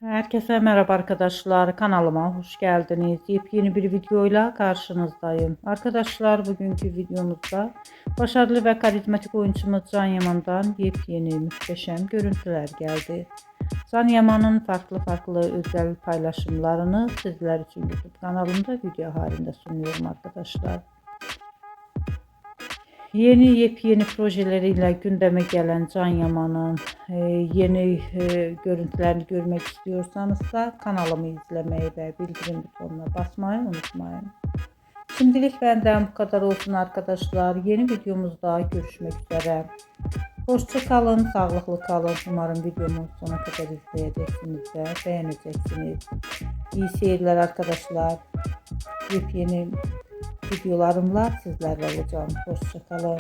Herkese merhaba arkadaşlar. Kanalıma hoş geldiniz. Yepyeni bir videoyla karşınızdayım. Arkadaşlar bugünkü videomuzda başarılı ve karizmatik oyuncumuz Can Yaman'dan yepyeni muhteşem görüntüler geldi. Can Yaman'ın farklı özel paylaşımlarını sizler için YouTube kanalımda video halinde sunuyorum arkadaşlar. Yepyeni projeleriyle gündeme gelen Can Yaman'ın yeni görüntülerini görmek istiyorsanız da kanalımı izlemeyi ve bildirim butonuna basmayı unutmayın. Şimdilik benden bu kadar olsun arkadaşlar. Yeni videomuzda görüşmek üzere. Hoşça kalın, sağlıklı kalın. Umarım videomu sona kadar izleyeceksiniz ve beğeneceksiniz. İyi seyirler arkadaşlar. Yepyeni videolarımla sizlerle olacağım. Hoşça kalın.